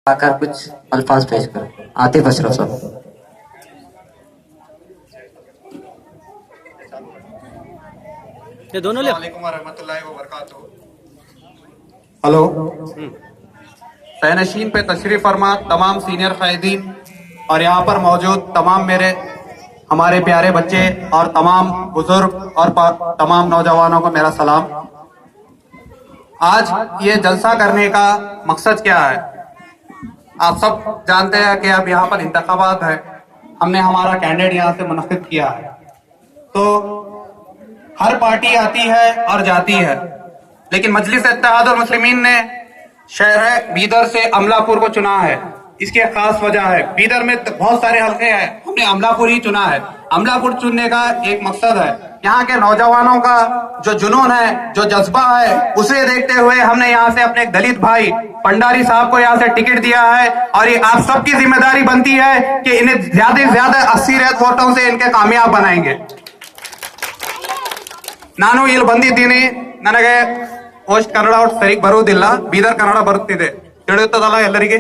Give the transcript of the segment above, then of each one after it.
आकर कुछ अल्फाज पेश करो। आतिफ अशरफ साहब। ये दोनों ले। वालेकुम रहमतुल्लाहि व बरकातहू। हेलो, सैनशीन पे तशरीफ फरमा तमाम सीनियर कैदीन और यहाँ पर मौजूद तमाम हमारे प्यारे बच्चे और तमाम बुजुर्ग और तमाम नौजवानों को मेरा सलाम। आज ये जलसा करने का मकसद क्या है? आप सब जानते हैं कि अब यहाँ पर इंतखाबात है, हमने हमारा कैंडिडेट यहाँ से मुनक्किद किया है। तो हर पार्टी आती है और जाती है, लेकिन मजलिस इत्तेहादुल मुस्लिमीन ने शहर बीदर से अमलापुर को चुना है। इसकी एक खास वजह है, बीदर में बहुत सारे हल्के हैं, हमने अमलापुर ही चुना है। अमलापुर चुनने का एक मकसद है, यहाँ के नौजवानों का जो जुनून है, जो जज्बा है, उसे देखते हुए हमने यहाँ से अपने एक दलित भाई पंडारी साहब को यहाँ से टिकट दिया है। और ये आप सबकी जिम्मेदारी बनती है कि इन्हें ज्यादा से ज्यादा 80 वोटों से इनके कामयाब बनाएंगे। ನಾನು ಇಲ್ಲಿ ಬಂದಿದ್ದೀನಿ, ನನಗೆ ಪೋಸ್ಟ್ ಕನ್ನಡ ಒಟ್ಟು ಸರಿ ಬರುವುದಿಲ್ಲ, ಬೀದರ್ ಕನ್ನಡ ಬರುತ್ತಿದೆ, ತಿಳಿಯುತ್ತದಲ್ಲ ಎಲ್ಲರಿಗೆ?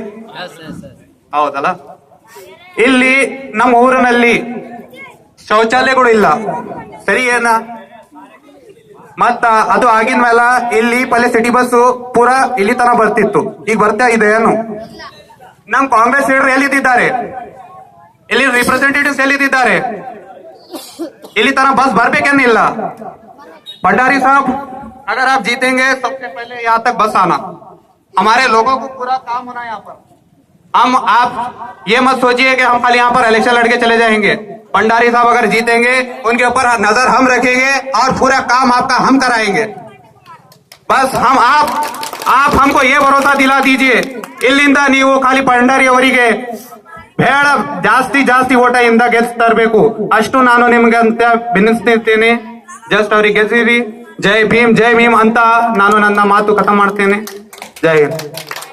ಹೌದಲ್ಲ? ಇಲ್ಲಿ ನಮ್ಮ ಊರಿನಲ್ಲಿ ಶೌಚಾಲಯಗಳು ಇಲ್ಲ, ಸರಿ ಏನ? ಮತ್ತ ಅದು ಆಗಿನ ಮೇಲೆ ಇಲ್ಲಿ ಪಲ್ಲೆ ಸಿಟಿ ಬಸ್ ಪೂರಾ ಇಲ್ಲಿ ತನ ಬರ್ತಿತ್ತು, ಈಗ ಬರ್ತಾ ಇದೆ ಏನು? ನಮ್ ಕಾಂಗ್ರೆಸ್ ಲೀಡರ್ ಎಲ್ಲಿದ್ದಾರೆ? ಇಲ್ಲಿ ರಿಪ್ರೆಸೆಂಟೇಟಿವ್ಸ್ ಎಲ್ಲಿದ್ದಾರೆ? ಇಲ್ಲಿ ತನ ಬಸ್ ಬರ್ಬೇಕೇನಿಲ್ಲ? भंडारी साहब, अगर आप जीतेंगे सबसे पहले यहाँ तक बस आना, हमारे लोगों को पूरा काम होना यहाँ पर। आप ये मत सोचिए कि हम खाली यहाँ पर इलेक्शन लड़के चले जाएंगे। भंडारी साहब अगर जीतेंगे उनके ऊपर नजर हम रखेंगे और पूरा काम आपका हम कराएंगे। बस आप हमको ये भरोसा दिला दीजिए, ಇಲ್ಲಿಂದ ನೀವು ಖಾಲಿ ಭಂಡಾರಿ ಅವರಿಗೆ ಬೇಡ, ಜಾಸ್ತಿ ಓಟ ಇಂದ ಗೆಲ್ಸ್ ತರಬೇಕು, ಅಷ್ಟು ನಾನು ನಿಮ್ಗೆ ಅಂತ ವಿನಂತಿಸ್ತೇನೆ। ಜಸ್ಟ್ ಅವರಿಗೆ ಗೆಲ್ಲಿರಿ, ಜೈ ಭೀಮ್ ಅಂತ ನಾನು ನನ್ನ ಮಾತು ಖತಮ್ ಮಾಡ್ತೇನೆ। ಜೈ ಹಿಂದ್।